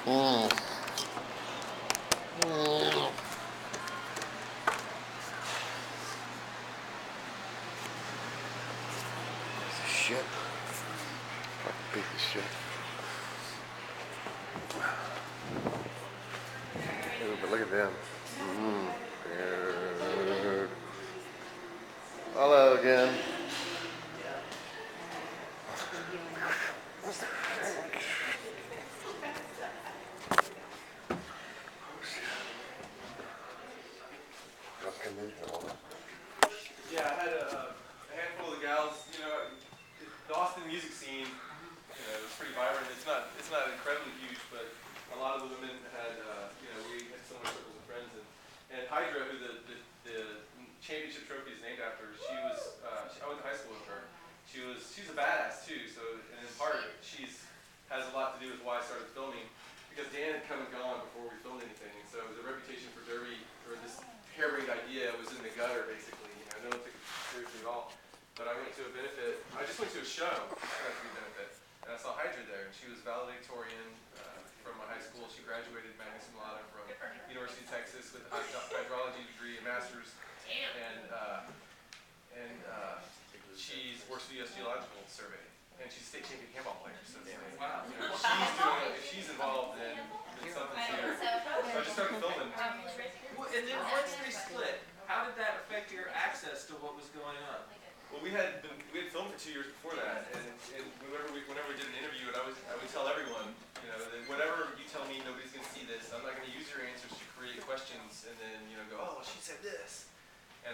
Mm. Mm. Shit. Fucking piece of shit. Ooh, but look at them. Dude. Hello again. Yeah, I had a handful of the gals. The Austin music scene, it's pretty vibrant. It's not incredibly huge, but a lot of the women had, we had similar circles of friends. And Hydra, who the championship trophy is named after, I went to high school with her. She's a badass too. So, and in part, has a lot to do with why I started filming, because Dan had come and gone before we filmed anything, and so the reputation for Derby, or this harebrained idea, was in the gutter basically. No one took it seriously at all. But I went to a benefit. I just went to a show at the benefit, and I saw Hydra there. And she was valedictorian from my high school. She graduated magna cum laude from University of Texas with a hydrology degree, a master's, and she works for the U.S. Geological Survey, and she's a state champion handball player. So it's like, wow, if she's involved, then something's here. So I just started filming. Well, and then once they split, how did that affect your access to what was going on? Well, we had filmed for 2 years before that, and whenever we did an interview, and I would tell everyone, that whatever you tell me, nobody's going to see this. I'm not going to use your answers to create questions, and then go, oh, she said this, and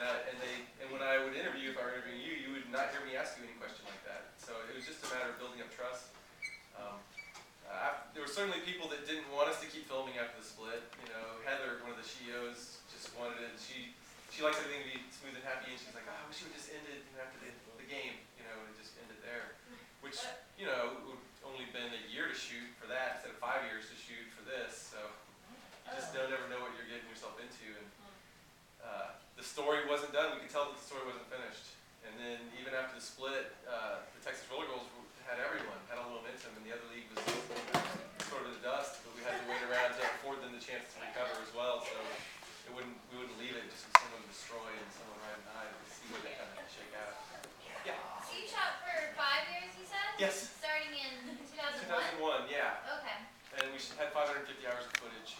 when I would interview, if I were interviewing you, you would not hear me ask you any question like that. So it was just a matter of building up trust. There were certainly people that didn't want us to keep filming after the split. Heather, one of the CEOs, just wanted it. She likes everything to be smooth and happy, and she's like, oh, I wish it would just ended after the game, and just ended there. Which, would only been a year to shoot for that instead of 5 years to shoot for this. So you just don't ever know what you're getting yourself into. And the story wasn't done. We could tell that the story wasn't finished. And then even after the split, the Texas Roller Girls had all the momentum, and the other league was sort of in the dust. But we had to wait around to afford them the chance to recover as well. So we wouldn't leave it just with someone destroyed and someone riding high to see what they kind of shake out. Yeah. So you shot for 5 years, you said? Yes. Starting in 2001? 2001, yeah. Okay. And we had 550 hours of footage.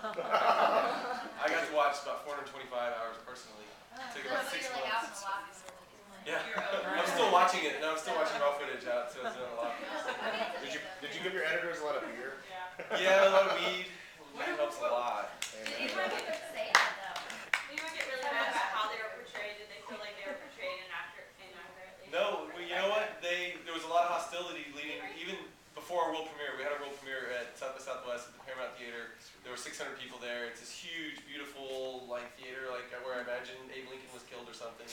I got to watch about 425 hours personally. It took about 6 months. Yeah. I'm still watching it. No, I'm still watching raw footage out, so it's doing a lot. Did you give your editors a lot of beer? Yeah, a lot of weed. Weed helps a lot. You might get to say that though. You would get really mad about how they were portrayed. Did they feel like they were portrayed inaccurately? No, well, you know what? There was a lot of hostility leading, even before our world premiere. We had our world premiere at South by Southwest at the Paramount Theater. There were 600 people there. It's this huge, beautiful, theater, where I imagine Abe Lincoln was killed or something.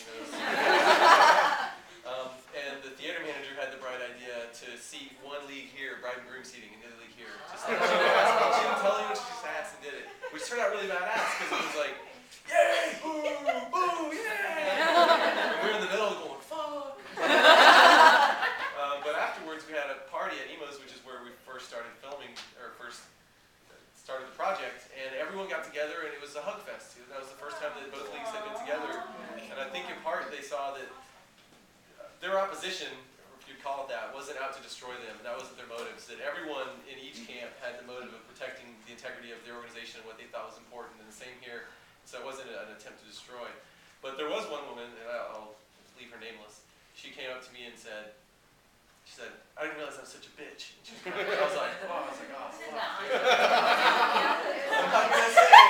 And the theater manager had the bright idea to seat one league here, bride and groom seating, and the other league here. Just like she didn't tell anyone, she just asked and did it, which turned out really badass because it was like, yay, boo, boo, yay! And we were in the middle going, fuck. But afterwards, we had a party at Emo's, which is where we first started filming, or first started the project, and everyone got together, and it was a hug fest. That was the first time that both leagues had been together, and I think in part they saw that their opposition, if you'd call it that, wasn't out to destroy them. That wasn't their motives. That everyone in each camp had the motive of protecting the integrity of their organization and what they thought was important, and the same here. So it wasn't an attempt to destroy. But there was one woman, and I'll leave her nameless. She came up to me and said, I didn't realize I was such a bitch. And she was crying. I was like, oh, fuck. I'm not going to say it.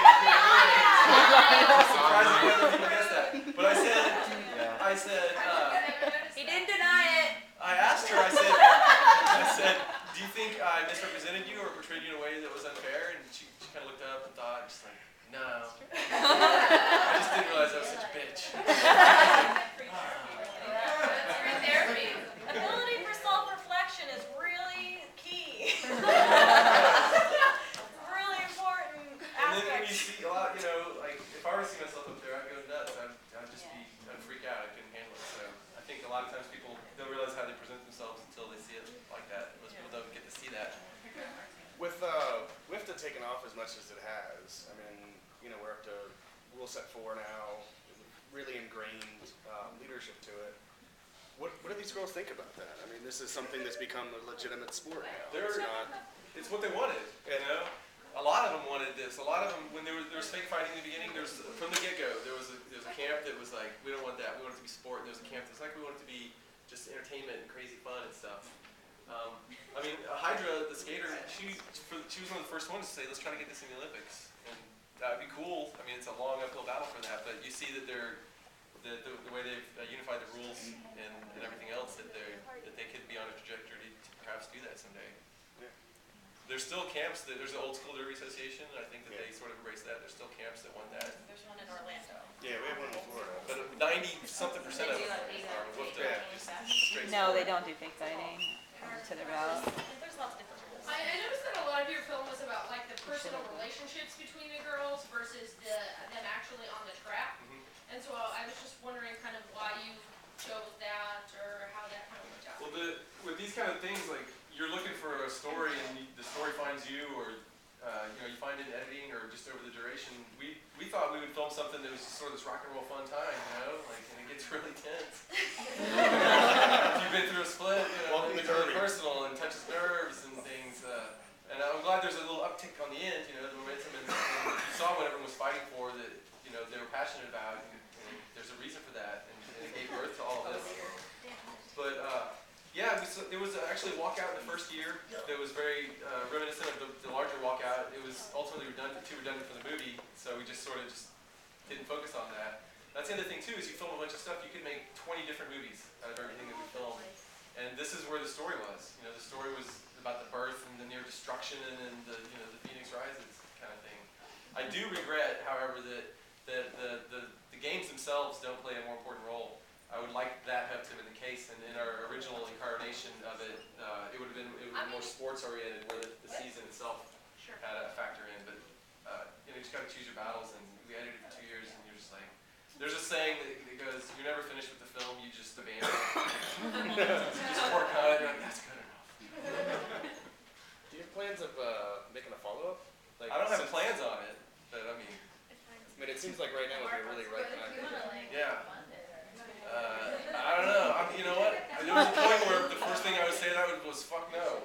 It's surprising when people guess that. But I said, He didn't deny it. I asked her, I said, do you think I misrepresented you or portrayed you in a way that was unfair? And she kind of looked up and thought, just like, no. I just didn't realize I was such a bitch. Ability for self-reflection is really key. Really important And then when aspect. you see a lot, if I were to see myself up there, I'd go nuts. I'd freak out. I couldn't handle it. So I think a lot of times people don't realize how they present themselves until they see it like that. Most people don't get to see that. With much as it has. I mean, you know, we're up to Rule Set 4 now, really ingrained leadership to it. What do these girls think about that? I mean, this is something that's become a legitimate sport now. It's not. It's what they wanted, you know. A lot of them wanted this. A lot of them, when there was fake fighting in the beginning, from the get-go, there was a camp that was like, we don't want that. We want it to be sport. And there was a camp that's like, we want it to be just entertainment and crazy fun and stuff. I mean, Hydra, the skater, she was one of the first ones to say, let's try to get this in the Olympics, and that'd be cool. I mean, it's a long uphill battle for that, but you see that the way they've unified the rules and everything else, that they could be on a trajectory to perhaps do that someday. Yeah. There's still camps. There's the Old School Derby Association, and I think that they sort of embrace that. There's still camps that want that. There's one in Orlando. Yeah, we have one in Florida. But 90-something% of them are whooped up. Just straight No, sport. they don't do fake fighting to their belt. There's lots of different rules. I noticed that a lot of your film was about like the personal relationships between the girls versus them actually on the track. And so I was just wondering kind of why you chose that or how that kind of worked out. Well, with these kind of things, like you're looking for a story and the story finds you, or you know, you find it in editing or just over the duration. We thought we would film something that was just sort of this rock and roll fun time, you know, like, and it gets really tense. If you've been through a split, you know, Welcome to it's really Derby. personal and touches nerves and things. And I'm glad there's a little uptick on the end, you know, the momentum, and you saw what everyone was fighting for, that, you know, they were passionate about, and there's a reason for that, and it gave birth to all of this. But yeah, there was actually a walkout in the first year that was very reminiscent of the larger walkout. It was ultimately too redundant for the movie, so we just sort of didn't focus on that. That's the other thing too, is you film a bunch of stuff, you could make 20 different movies out of everything that we filmed. And this is where the story was. You know, the story was about the birth and the near destruction and then the Phoenix Rises kind of thing. I do regret, however, that the games themselves don't play a more important role. I would like that to have been the case, and in our original incarnation of it, it would have been more sports oriented, where the season itself had a factor in. But you know, you just got to choose your battles, and we edited it for 2 years, and you're just like, there's a saying that goes, you're never finished with the film, you just abandon it. You just work on it, you're like, that's good enough. Do you have plans of making a follow-up? Like, I don't have plans on it, but I mean, it seems like right now would be a really right time. yeah. I don't know. You know what? There was a point where the first thing I would say was fuck no.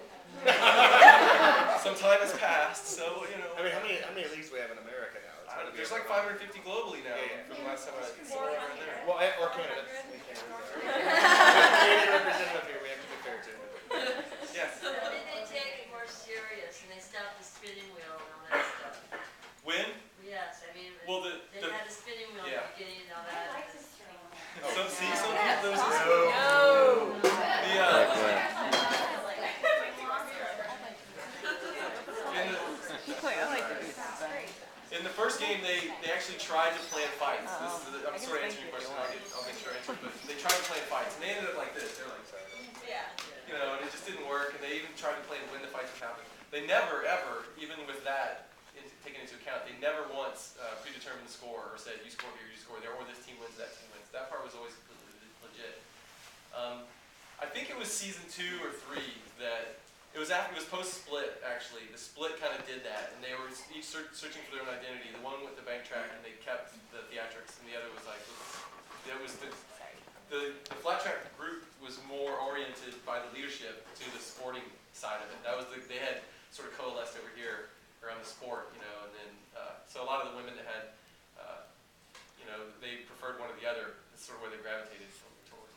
Some time has passed, so you know. I mean, how many leagues do we have in America now? There's like 550 globally now. Yeah. From the last time I saw it right there. Well, or Canada. Canadian representative here, we have to be fair to. Yes. When did they take it more serious and they stopped the spinning wheel and all that stuff? When? Yes, I mean, Well, they had a spinning wheel yeah. at the beginning and all that. Some people, there was No. I like the boots design. in the first game, they actually tried to plan fights. I'm sort of answering your question. I'll make sure I answer it. But they tried to plan fights, and they ended up like this. They're like, you know, and it just didn't work. And they even tried to plan when the fights would happen. They never, ever, even with that taken into account, they never once predetermined the score or said you score here, you score there, or this team wins, that team wins. That part was always completely legit. I think it was season 2 or 3 that it was post-split actually. The split kind of did that, and they were each searching for their own identity. The one with the bank track, and they kept the theatrics, and the other was like it was the flat track group was more oriented by the leadership to the sporting side of it. That was they had sort of coalesced over here around the sport, you know, and then so a lot of the women that had, you know, they preferred one or the other. That's sort of where they gravitated towards.